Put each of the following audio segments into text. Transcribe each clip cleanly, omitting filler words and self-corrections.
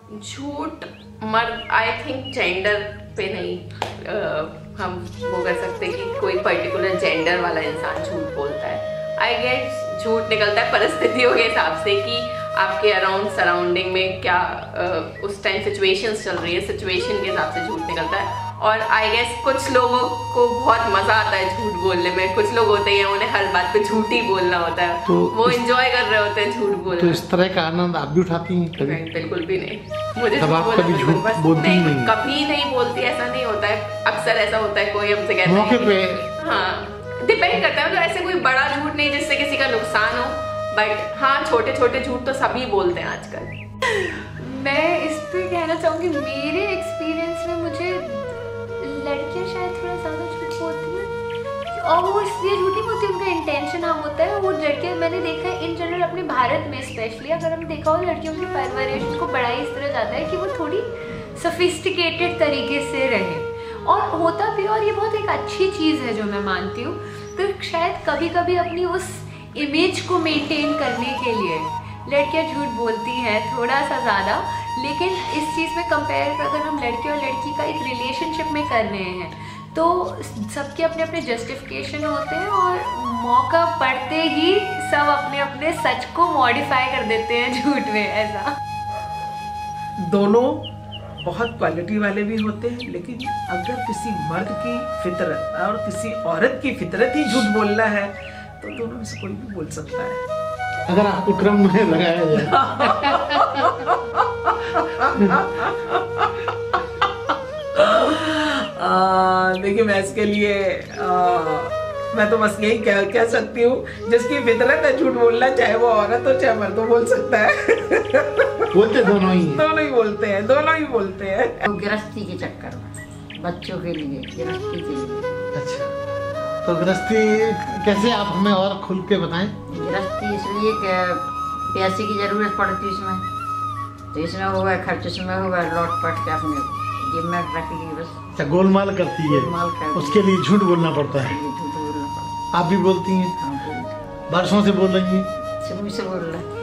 झूठ मर्द I think gender पे नहीं हम वो कर सकते कि कोई पर्टिकुलर जेंडर वाला इंसान झूठ बोलता है। आई गेट झूठ निकलता है परिस्थितियों के हिसाब से कि आपके अराउंड सराउंडिंग में क्या उस टाइम सिचुएशंस चल रही है, सिचुएशन के हिसाब से झूठ निकलता है। और आई गेस कुछ लोगों को बहुत मजा आता है झूठ बोलने में, कुछ लोग होते हैं उन्हें हर बात पे झूठ ही बोलना होता है, तो वो एंजॉय कर रहे होते हैं झूठ बोलना। तो इस तरह का आनंद आप भी उठाती हैं कभी? बिल्कुल भी नहीं, मुझे तब आप कभी झूठ बोलती ही नहीं? कभी नहीं बोलती, ऐसा नहीं होता है। अक्सर ऐसा होता है कोई हमसे कहता है मौके पे, हाँ डिपेंड करता है, मतलब ऐसे कोई बड़ा झूठ नहीं जिससे किसी का नुकसान हो, बट हाँ छोटे छोटे झूठ तो सभी बोलते हैं आजकल। मैं इस पे कहना चाहूँगी मेरे एक्सपीरियंस में मुझे लड़कियां शायद थोड़ा ज़्यादा झूठ बोलती हैं, और वो इसलिए झूठी बोलती है, उनका इंटेंशन हाँ होता है। वो लड़कियां मैंने देखा है इन जनरल अपने भारत में स्पेशली, अगर हम देखा हो लड़कियों की परवरिश उसको बड़ा ही इस तरह जाता है कि वो थोड़ी सोफिस्टिकेटेड तरीके से रहे, और होता भी, और ये बहुत एक अच्छी चीज़ है जो मैं मानती हूँ। तो शायद कभी कभी अपनी उस इमेज को मेंटेन करने के लिए लड़कियां झूठ बोलती हैं थोड़ा सा ज़्यादा, लेकिन इस चीज़ में कंपेयर अगर हम लड़के और लड़की का एक रिलेशनशिप में कर रहे हैं तो सबके अपने अपने जस्टिफिकेशन होते हैं, और मौका पड़ते ही सब अपने अपने सच को मॉडिफाई कर देते हैं झूठ में। ऐसा दोनों बहुत क्वालिटी वाले भी होते हैं, लेकिन अगर किसी मर्द की फितरत और किसी औरत की फितरत ही झूठ बोलना है तो दोनों में से कोई भी बोल सकता है, अगर आपको क्रम में लगाया जाए। देखिए मैं इसके लिए मैं तो बस यही कह सकती हूँ, जिसकी फितरत है झूठ बोलना, चाहे वो औरत हो चाहे मर्द हो, बोल सकता है। बोलते दोनों ही बोलते हैं, दोनों ही बोलते हैं। तो गृहस्थी के चक्कर में बच्चों के लिए, गृहस्थी के लिए। अच्छा, तो गृहस्थी कैसे आप हमें और खुल के बताएं? गृहस्थी इसलिए कि पैसे की जरूरत पड़ती इसमें, तो इसमें होगा खर्च, इसमें होगा लौट पट के अपने जेब में रखेगी बस। अच्छा, गोलमाल करती है, उसके लिए झूठ बोलना पड़ता है। झूठ बोलना पड़ता है। आप भी बोलती हैं? हाँ बोलती, वर्षों से बोल रही हैं? शुरू से बोल रहा है।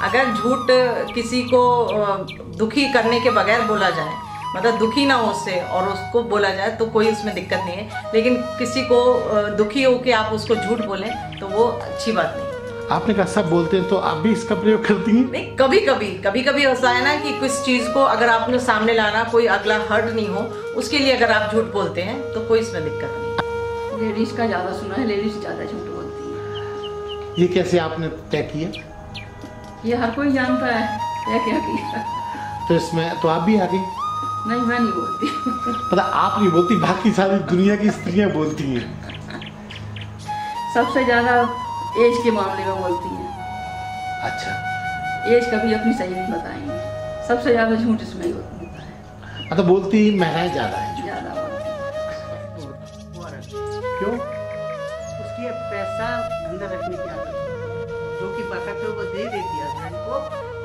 अगर झूठ किसी को दुखी करने के बगैर बोला जाए, मतलब दुखी ना हो उससे और उसको बोला जाए तो कोई उसमें दिक्कत नहीं है, लेकिन किसी को दुखी हो के आप उसको झूठ बोलें तो वो अच्छी बात नहीं। आपने कहा सब बोलते हैं, तो आप भी इसका प्रयोग करती हैं? नहीं, कभी कभी ऐसा है ना कि कुछ चीज़ को अगर आपने सामने लाना, कोई अगला हर्ट नहीं हो, उसके लिए अगर आप झूठ बोलते हैं तो कोई इसमें दिक्कत नहीं। लेडीज का ज़्यादा सुना है, लेडीज ज़्यादा झूठ बोलती है। ये कैसे आपने तय किया? ये हर कोई जानता है, क्या किया। तो इसमें तो आप भी आ गई? नहीं, मैं नहीं बोलती। मतलब आप नहीं बोलती, बाकी सारी दुनिया की स्त्रियां बोलती हैं। सबसे ज्यादा एज के मामले में बोलती हैं। अच्छा, एज कभी अपनी सही नहीं बताएंगे, सबसे ज्यादा झूठ इसमें ही होता है। मतलब बोलती महिलाएं ज्यादा है? ज्यादा क्यों? उसकी पैसा अंदर रखने की आदत है, जो कि बकतों को दे देती है हस्बैंड को,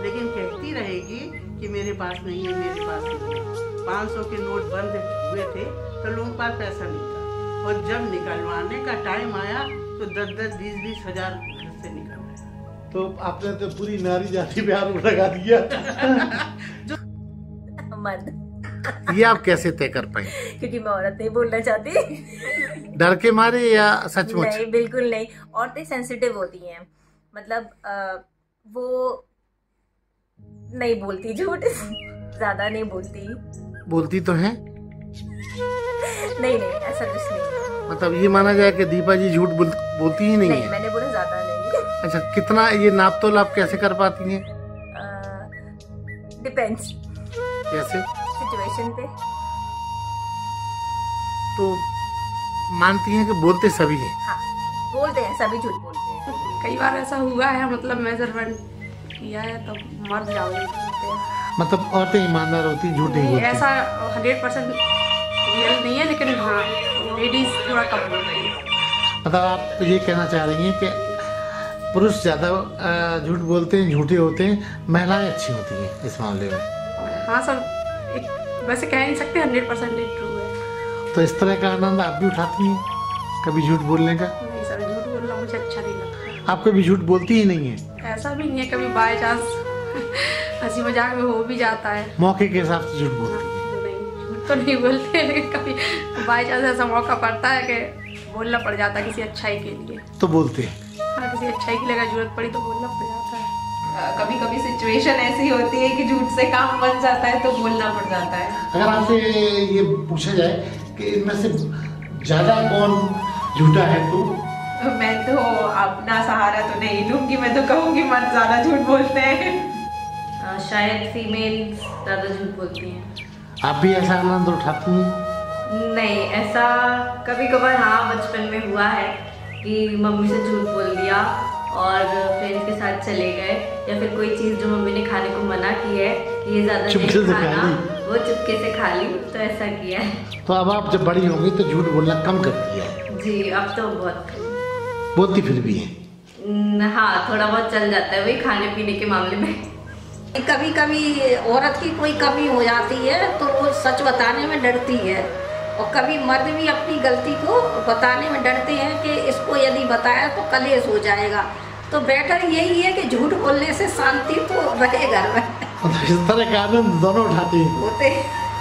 लेकिन कहती रहेगी कि मेरे पास नहीं है, मेरे पास नहीं है। 500 के नोट बंद हुए थे तो लोगों के पास पैसा नहीं था, और जब निकलवाने का टाइम आया तो 10-10, 20-20 हजार घर से निकल गए। तो आपने तो पूरी नारी जाति पे आरोप लगा दिया। मर्द। ये आप कैसे तय कर पाए? क्योंकि मैं औरत नहीं बोलना चाहती। डर के मारे या सचमुच? नहीं, बिल्कुल नहीं। औरतें सेंसिटिव होती हैं, मतलब वो नहीं बोलती झूठ, ज्यादा नहीं बोलती। बोलती तो है? नहीं, ऐसा कुछ नहीं। मतलब ये माना जाए कि दीपा जी झूठ बोलती ही नहीं है? मैंने बोला ज्यादा नहीं। अच्छा, कितना ये नाप तोल आप कैसे कर पाती हैं? डिपेंड्स, कैसे? सिचुएशन पे। तो मानती हैं कि बोलते सभी हैं? हाँ, बोलते हैं, सभी झूठ बोलते हैं। कई बार ऐसा हुआ है, मतलब मेजरमेंट किया है तो मर्द ज्यादा बोलते हैं। मतलब औरतें ईमानदार होती हैं, झूठ नहीं बोलती? ऐसा 100% रियल नहीं है, लेकिन हाँ लेडीज थोड़ा कम बोलती है। मतलब आप तो ये कहना चाह रही हैं कि पुरुष ज्यादा झूठ बोलते हैं, झूठे होते हैं, महिलाएं अच्छी होती हैं इस मामले में? हाँ सर, एक वैसे कह नहीं सकते 100% ट्रू है। तो इस तरह का आनंद आप भी उठाती हैं कभी झूठ बोलने का? नहीं सर, झूठ बोलना मुझे अच्छा नहीं लगता। आप कभी झूठ बोलती ही नहीं है? ऐसा भी नहीं है, कभी बाय चांस हंसी मजाक में हो भी जाता है। मौके के हिसाब से झूठ बोलती है? नहीं, झूठ तो नहीं बोलते, लेकिन कभी बाई चांस ऐसा मौका पड़ता है कि बोलना पड़ जाता है किसी अच्छाई के लिए, तो बोलते हैं। हाँ, किसी अच्छाई के लिए अगर जरूरत पड़ी तो बोलना पड़ जाता है। कभी कभी सिचुएशन ऐसी होती है कि झूठ से काम बन जाता है तो बोलना पड़ जाता है। अगर आपसे ये पूछा जाए कि इनमें से ज्यादा कौन झूठा है, तो मैं तो अपना सहारा तो नहीं लूंगी, मैं तो कहूँगी मर्द ज्यादा झूठ बोलते हैं। शायद फीमेल ज़्यादा झूठ बोलती हैं। आप भी ऐसा आनंद उठाती हैं? नहीं, ऐसा कभी कभार हाँ बचपन में हुआ है कि मम्मी से झूठ बोल दिया और फ्रेंड्स के साथ चले गए, या फिर कोई चीज़ जो मम्मी ने खाने को मना की है कि ये ज़्यादा नहीं खाना, वो चुपके से खा ली, तो ऐसा किया है। तो अब आप जब बड़ी होंगी तो झूठ बोलना कम कर दिया है? जी, अब तो बहुत बोलती फिर भी है? हाँ, थोड़ा बहुत चल जाता है, वही खाने पीने के मामले में। कभी कभी औरत की कोई कमी हो जाती है तो वो सच बताने में डरती है, और कभी मर्द भी अपनी गलती को बताने में डरते हैं कि इसको यदि बताया तो कलेश हो जाएगा। तो बेटर यही है कि झूठ बोलने से शांति तो रहे घर में। इस तरह का आनंद दोनों उठाते हैं? होते,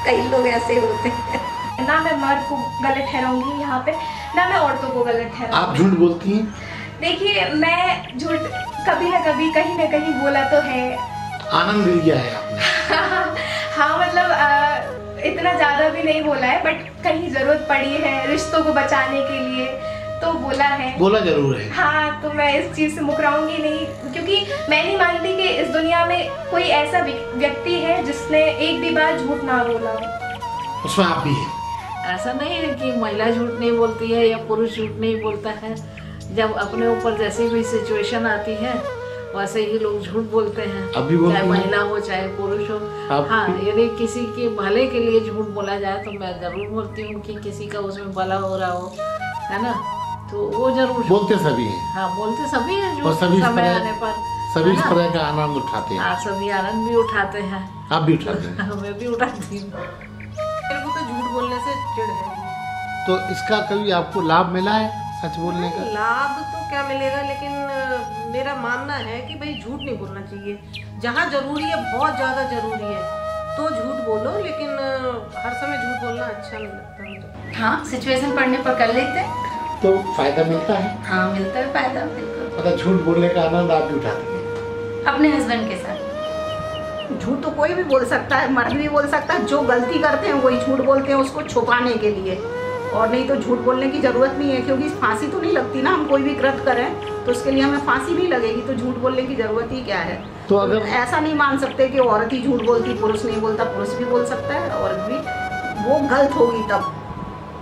कई लोग ऐसे होते हैं। ना मैं मर्द को गलत ठहराऊंगी यहाँ पे, ना मैं औरतों को गलत ठहराऊंगी। आप झूठ बोलती हैं? देखिए, मैं झूठ कभी ना कहीं बोला तो है। आनंद लिया है आपने? हाँ, मतलब इतना ज्यादा भी नहीं बोला है, बट कहीं जरूरत पड़ी है रिश्तों को बचाने के लिए तो बोला है। बोला जरूर है। हाँ, तो मैं इस चीज से मुकराऊंगी नहीं, क्योंकि मैं नहीं मानती कि इस दुनिया में कोई ऐसा व्यक्ति है जिसने एक भी बार झूठ ना बोला। उसमें आप भी है? ऐसा नहीं है कि महिला झूठ नहीं बोलती है या पुरुष झूठ नहीं बोलता है। जब अपने ऊपर जैसी भी सिचुएशन आती है वैसे ही लोग झूठ बोलते हैं, अभी बोलते चाहे हैं? महिला हो चाहे पुरुष हो। हाँ, यदि किसी के भले के लिए झूठ बोला जाए तो मैं जरूर बोलती हूँ कि किसी का उसमें भला हो रहा हो, है ना, तो वो जरूर बोलते सभी हैं। हाँ, बोलते सभी हैं और झूठ सभी समय आने पर, सभी इस तरह का आनंद उठाते हैं। हाँ, सभी आनंद भी उठाते हैं। आप भी उठाते हैं? मैं भी उठाती हूँ। मेरे को तो झूठ बोलने से चिढ़ है। तो इसका कभी आपको लाभ मिला है सच बोलने का? लाभ तो क्या मिलेगा, लेकिन मेरा मानना है कि भाई झूठ नहीं बोलना चाहिए। जहाँ जरूरी है, बहुत ज़्यादा जरूरी है तो झूठ बोलो, लेकिन हर समय झूठ बोलना अच्छा नहीं लगता मुझे। हाँ, सिचुएशन पड़ने पर कर लेते हैं तो फायदा मिलता है? हाँ, मिलता है फायदा, बिल्कुल। मतलब झूठ बोलने का आनंद आप भी उठाते हैं? अपने हस्बैंड के साथ। झूठ तो कोई भी बोल सकता है, मर्द भी बोल सकता है। जो गलती करते हैं वही झूठ बोलते हैं उसको छुपाने के लिए, और नहीं तो झूठ बोलने की जरूरत नहीं है, क्योंकि फांसी तो नहीं लगती ना। हम कोई भी कृत्य करें तो उसके लिए हमें फांसी नहीं लगेगी, तो झूठ बोलने की जरूरत ही क्या है। तो अगर ऐसा नहीं मान सकते कि औरत ही झूठ बोलती पुरुष नहीं बोलता। पुरुष भी बोल सकता है, औरत भी, वो गलत होगी तब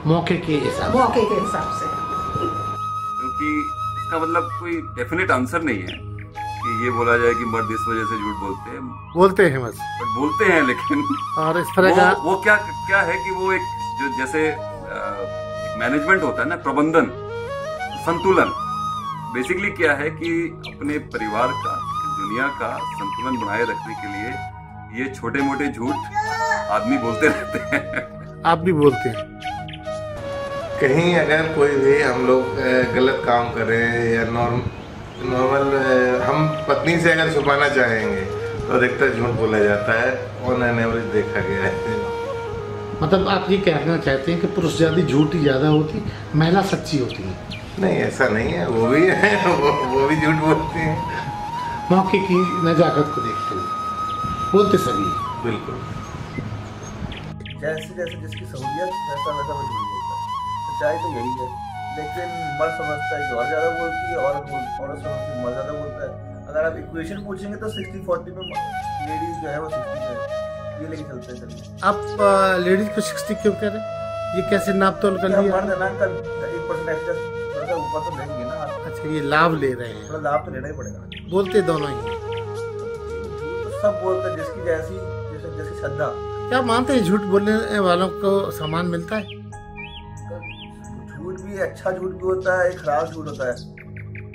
मौके के हिसाब से। क्योंकि इसका मतलब कोई डेफिनेट आंसर नहीं है कि ये बोला जाए कि मर्द इस वजह से झूठ बोलते हैं बस, बट बोलते हैं। लेकिन और इस तरह का वो क्या है कि वो एक जो जैसे मैनेजमेंट होता है ना, प्रबंधन, संतुलन, बेसिकली क्या है कि अपने परिवार का, दुनिया का संतुलन बनाए रखने के लिए ये छोटे मोटे झूठ आदमी बोलते रहते हैं। आप भी बोलते हैं? कहीं अगर कोई भी हम लोग गलत काम करें या नॉर्मल हम पत्नी से अगर छुपाना चाहेंगे तो अधिकतर झूठ बोला जाता है, ऑन एन एवरेज देखा गया है। मतलब आप ये कहना चाहते हैं कि पुरुष झूठी ज्यादा होती, महिला सच्ची होती है? नहीं, ऐसा नहीं है, वो भी है, वो भी झूठ बोलते हैं। मौके की नजाकत को देखते हुए बोलते सभी? बिल्कुल। जैसे जैसे जिसकी सहूलियत वैसा वैसा वो झूठ बोलता है। सच्चाई तो यही है, लेकिन मर्द समझता है कि और ज़्यादा बोलती है, औरत समझती है मर्द ज़्यादा बोलता है। अगर आप इक्वेशन पूछेंगे तो 60-40 में लेडीज जो है वो 60 है, ये लेके चलते हैं। चलिए, आप लेडीज को 60 क्यों कह रहे हैं? ये कैसे नाप तोल कर लिया? मर्द ना कल 1% एक्स्ट्रा थोड़ा सा ऊपर तो देंगे ना। अच्छा, ये लाभ ले रहे हैं? थोड़ा लाभ तो लेना ही पड़ेगा। बोलते दोनों ही? तो सब बोलते हैं, जिसकी जैसी श्रद्धा। क्या मानते हैं झूठ बोलने वालों को सम्मान मिलता है? झूठ भी अच्छा झूठ भी होता है, खराब झूठ होता है।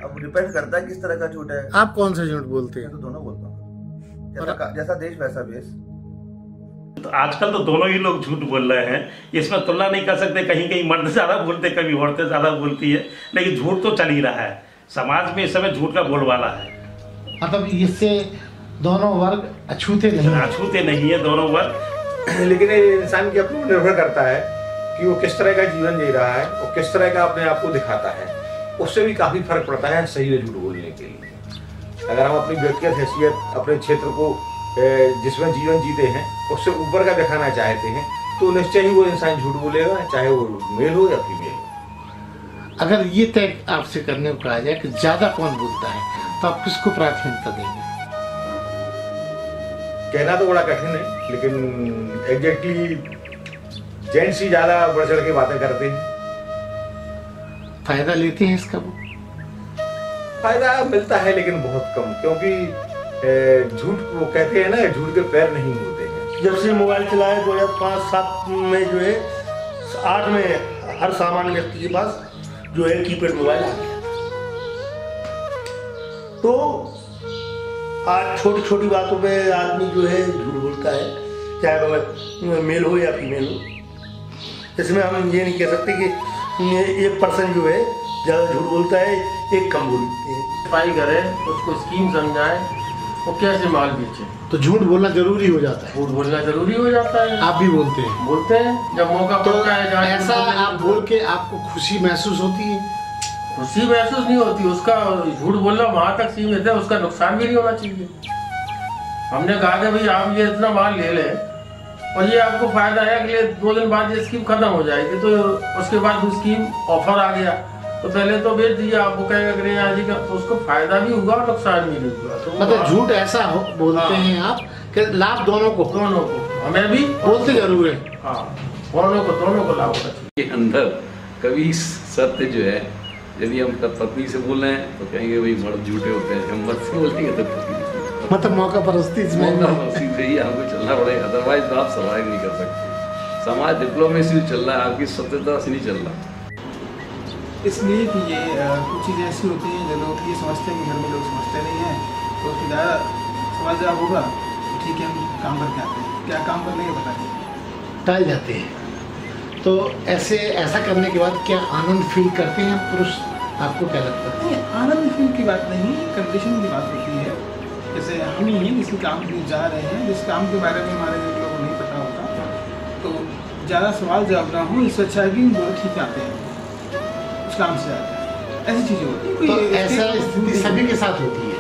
अब डिपेंड करता है किस तरह का झूठ है। आप कौन सा झूठ बोलते हैं? तो दोनों बोलता हूँ, जैसा देश वैसा भेष। तो आजकल तो दोनों ही लोग झूठ बोल रहे हैं, इसमें तुलना नहीं कर सकते। कहीं कहीं मर्द ज़्यादा बोलते, कभी औरतें ज़्यादा बोलती है, लेकिन झूठ तो चल ही रहा है। समाज में इस समय झूठ का बोलबाला है। मतलब इससे दोनों वर्ग अछूते नहीं, अछूते नहीं है दोनों वर्ग। लेकिन ये इंसान के अपने निर्भर करता है कि वो किस तरह का जीवन जी रहा है और किस तरह का अपने आप को दिखाता है। उससे भी काफ़ी फर्क पड़ता है सही में झूठ बोलने के लिए। अगर हम अपनी व्यक्तिगत हैसियत, अपने क्षेत्र को जिसमें जीवन जीते हैं उससे ऊपर का दिखाना चाहते हैं तो निश्चय ही वो इंसान झूठ बोलेगा, चाहे वो मेल हो या फीमेल हो। अगर ये तय आपसे करने को कहा जाए कि ज्यादा कौन बोलता है तो आप किसको प्राथमिकता देंगे? कहना तो बड़ा कठिन है, लेकिन एग्जैक्टली जेंट्स ही ज्यादा बढ़ चढ़ के बातें करते हैं। फायदा लेते हैं इसका? वो फायदा मिलता है लेकिन बहुत कम, क्योंकि झूठ वो कहते हैं ना, झूठ के पैर नहीं होते हैं। जब से मोबाइल चलाए 2005-7 में जो है 8 में हर सामान्य व्यक्ति के पास जो है कीपैड मोबाइल आ गया। तो आज छोटी छोटी बातों पे आदमी जो है झूठ बोलता है, चाहे वह मेल हो या फीमेल हो। इसमें हम ये नहीं कह सकते कि 1% जो है ज़्यादा झूठ बोलता है, 1 कम बोलते हैं। सफाई करे, उसको स्कीम समझाए, वो कैसे माल बेचे। तो झूठ बोलना जरूरी हो जाता है। झूठ बोलना जरूरी हो जाता है। आप भी बोलते हैं? बोलते हैं जब मौका पड़ता है। ऐसा आप बोल के आपको खुशी महसूस होती है? खुशी महसूस नहीं होती, उसका झूठ बोलना वहाँ तक सीमित है, उसका नुकसान भी नहीं होना चाहिए। हमने कहा कि भाई आप ये इतना माल ले लें और ये आपको फायदा है, अगले 2 दिन बाद ये स्कीम खत्म हो जाएगी, तो उसके बाद स्कीम ऑफर आ गया तो पहले तो बेच दिया, आपको कहेगा कि आज ही का, तो उसको फायदा भी हुआ और नुकसान भी नहीं हुआ। तो मतलब झूठ ऐसा बोलते हैं आप कि लाभ दोनों को हमें भी बोलते जरूर है। दोनों को लाभ होना चाहिए। अंदर कभी सत्य जो है, यदि हम पत्नी से बोल रहे हैं तो कहेंगे भाई मर्द झूठे होते हैं, हम मर्द से बोलेंगे तो मतलब मौका परस्ती से ही हमको चलना पड़ेगा, अदरवाइज तो आप सर्वाइव नहीं कर सकते। समाज डिप्लोमेसी चल रहा है, आपकी सत्यता से नहीं चल रहा। इसलिए कि ये कुछ चीज़ें ऐसी होती हैं जो लोग ये समझते हैं कि घर में लोग समझते नहीं हैं, तो उसकी ज़्यादा सवाल जवाब होगा तो ठीक है हम काम करके आते हैं, क्या काम करने के बता दें टाल जाते हैं। तो ऐसा करने के बाद क्या आनंद फील करते हैं पुरुष? आपको क्या लगता है? आनंद फील की बात नहीं, कंडीशन की बात होती है। जैसे हम ही किसी काम के लिए जा रहे हैं, जिस काम के बारे में हमारे लोगों को नहीं पता होता, तो ज़्यादा सवाल जवाब ना हो, इससे अच्छा है कि हम बोले ठीक आते हैं, उस काम से जाते हैं। ऐसी चीज़ें होती हैं। तो ऐसा स्थिति सभी के साथ होती है?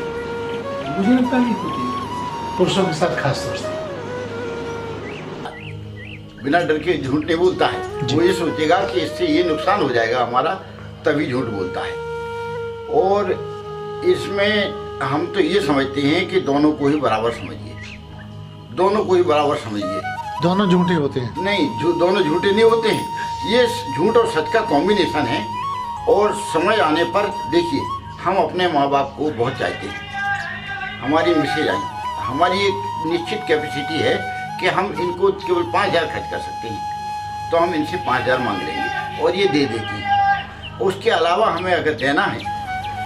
मुझे लगता है होती है, पुरुषों के साथ खास तौर से। बिना डर के झूठ नहीं बोलता है, वो ये सोचेगा कि इससे ये नुकसान हो जाएगा हमारा, तभी झूठ बोलता है। और इसमें हम तो ये समझते हैं कि दोनों को ही बराबर समझिए, दोनों को ही बराबर समझिए। दोनों झूठे होते हैं? नहीं, दोनों झूठे नहीं होते हैं, ये झूठ और सच का कॉम्बिनेशन है। और समय आने पर देखिए, हम अपने माँ बाप को बहुत चाहते हैं, हमारी मिसेज आई, हमारी एक निश्चित कैपेसिटी है कि हम इनको केवल 5,000 खर्च कर सकते हैं, तो हम इनसे 5,000 मांग लेंगे और ये दे देती हैं। उसके अलावा हमें अगर देना है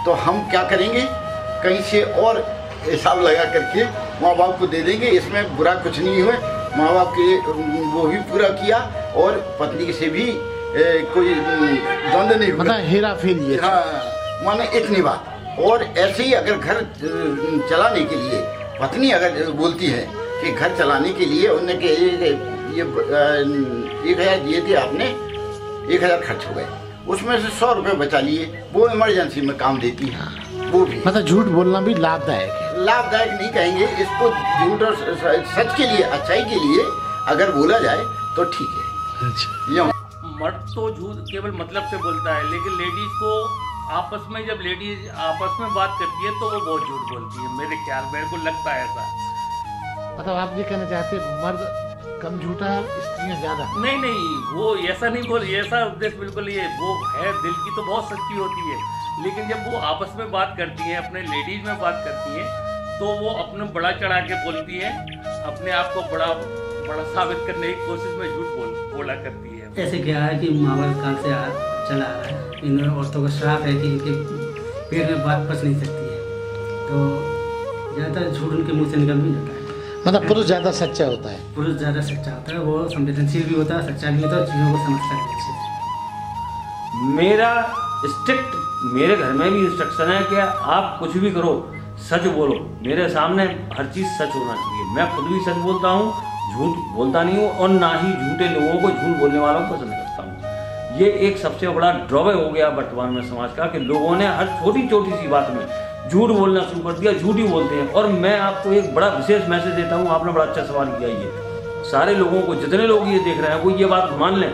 तो हम क्या करेंगे, कहीं से और हिसाब लगा करके माँ बाप को दे देंगे। इसमें बुरा कुछ नहीं हुआ, माँ बाप के वो भी पूरा किया और पत्नी से भी कोई द्वंद्व नहीं हुआ, मतलब हेरा फेरी। हाँ, माने इतनी बात। और ऐसे ही अगर घर चलाने के लिए पत्नी अगर बोलती है कि घर चलाने के लिए उन्होंने के ये 1,000 दिए थे आपने, 1,000 खर्च हो गए, उसमें से 100 रुपये बचा लिए, वो इमरजेंसी में काम देती है। वो भी मतलब झूठ बोलना भी लाभदायक है? लाभदायक नहीं कहेंगे इसको, झूठ और सच के लिए, अच्छाई के लिए अगर बोला जाए तो ठीक है। मर्द तो झूठ केवल मतलब से बोलता है, लेकिन लेडीज को आपस में, जब लेडीज आपस में बात करती है तो वो बहुत झूठ बोलती है, मेरे को लगता है ऐसा। मतलब आप ये कहना चाहते हैं मर्द कम झूठा है, स्त्रियाँ ज्यादा? नहीं, वो ऐसा नहीं बोल, ऐसा उद्देश्य बिल्कुल ये वो है, दिल की तो बहुत सच्ची होती है, लेकिन जब वो आपस में बात करती हैं, अपने लेडीज में बात करती हैं, तो वो अपने बड़ा चढ़ा के बोलती है, अपने आप को बड़ा साबित करने की कोशिश में झूठ बोला करती है। ऐसे क्या है कि माहौल काल से चला आ रहा है, इन औरतों का श्राप है कि इनके पेट में बात पच नहीं सकती है, तो ज़्यादातर झूठ उनके मुँह से निकल भी जाता है। मतलब पुरुष ज़्यादा सच्चा होता है? पुरुष ज़्यादा सच्चा होता है, वो संवेदनशील भी होता है, सच्चा भी होता है, चीज़ों को समझता है अच्छे से। मेरा स्ट्रिक्ट, मेरे घर में भी इंस्ट्रक्शन है कि आप कुछ भी करो, सच बोलो, मेरे सामने हर चीज़ सच होना चाहिए। मैं खुद भी सच बोलता हूँ, झूठ बोलता नहीं हूँ, और ना ही झूठे लोगों को, झूठ बोलने वालों को पसंद करता हूँ। ये एक सबसे बड़ा ड्रॉबैक हो गया वर्तमान में समाज का कि लोगों ने हर छोटी छोटी सी बात में झूठ बोलना शुरू कर दिया, झूठ ही बोलते हैं। और मैं आपको एक बड़ा विशेष मैसेज देता हूँ, आपने बड़ा अच्छा सवाल किया। ये सारे लोगों को, जितने लोग ये देख रहे हैं, वो ये बात मान लें,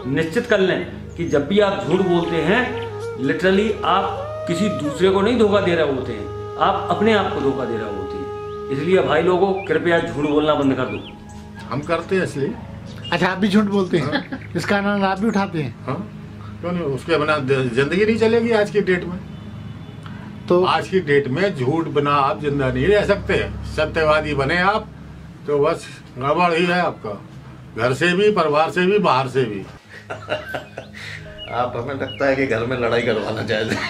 निश्चित कर लें कि जब भी आप झूठ बोलते हैं, लिटरली आप किसी दूसरे को नहीं धोखा दे रहे होते हैं, आप अपने आप को धोखा दे रहे होते हैं। इसलिए भाई लोगों, कृपया झूठ बोलना बंद कर दो। हम करते हैं इसलिए। अच्छा, आप भी झूठ बोलते हैं? इसका आनंद आप भी उठाते हैं? हाँ, क्यों नहीं? उसके बिना जिंदगी नहीं चलेगी आज की डेट में। तो आज की डेट में झूठ बिना आप जिंदा नहीं रह सकते। सत्यवादी बने आप तो बस गड़बड़ ही है आपका, घर से भी, परिवार से भी, बाहर से भी। आप, हमें लगता है कि घर में लड़ाई करवाना चाहते हैं।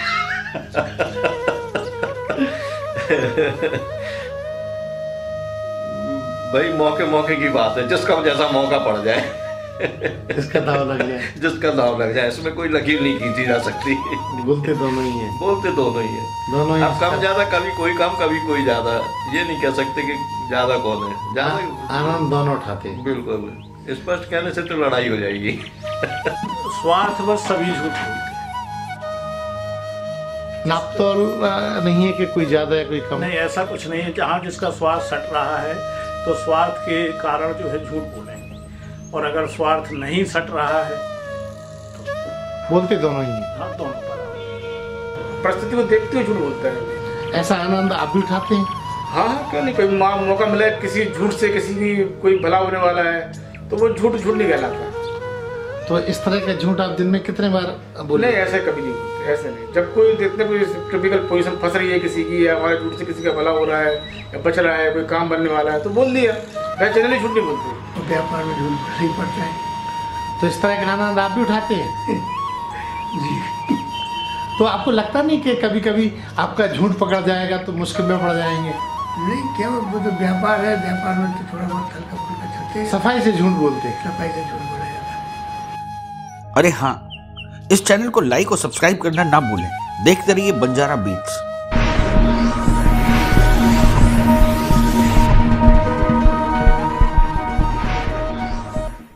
भाई मौके मौके की बात है, जिसका जैसा मौका पड़ जाए, जिसका दाव लग जाए, जिसका दाव लग जाए, इसमें कोई लकीर नहीं खींची जा सकती। बोलते दोनों ही है, बोलते दोनों ही है, दोनों ही। अब कम ज्यादा, कभी कोई कम कभी कोई ज्यादा, ये नहीं कह सकते कि ज्यादा कौन है ज्यादा। आनंद दोनों उठाते हैं। बिल्कुल, स्पष्ट कहने से तो लड़ाई हो जाएगी। स्वार्थवश सभी झूठ बोलते हैं। नापतोल नहीं है कि कोई ज्यादा है कोई कम? नहीं, ऐसा कुछ नहीं है। जहाँ जिसका स्वार्थ सट रहा है तो स्वार्थ के कारण जो है झूठ बोलेंगे, और अगर स्वार्थ नहीं सट रहा है तो बोलते दोनों ही हैं। हाँ, दोनों बराबर। परिस्थिति को देखते हुए झूठ बोलते हैं। ऐसा आनंद आप भी उठाते हैं? हाँ, क्यों नहीं। कोई मौका मिले, किसी झूठ से किसी की कोई भला होने वाला है, तो वो झूठ नहीं कहलाता। तो इस तरह का झूठ आप दिन में कितने बार बोले? नहीं, ऐसे कभी नहीं बोलते, ऐसे नहीं। जब कोई देखते कोई टिपिकल पोजीशन फंस रही है किसी की, या हमारे झूठ से किसी का भला हो रहा है या बच रहा है, कोई काम बनने वाला है, तो बोल दिया। मैं जनरली झूठ नहीं बोलती। तो व्यापार में झूठ नहीं पड़ता है। तो इस तरह का आनंद आप भी उठाते हैं? जी। तो आपको लगता नहीं कि कभी कभी आपका झूठ पकड़ जाएगा तो मुश्किल में पड़ जाएंगे? नहीं, क्या वो तो व्यापार है, व्यापार में तो थोड़ा बहुत हल्का फुल्का चलते हैं। सफाई से झूठ बोलते हैं? सफाई से झूठ बोला जाता है। अरे हाँ, इस चैनल को लाइक और सब्सक्राइब करना ना भूलें। देखते रहिए बंजारा बीट्स।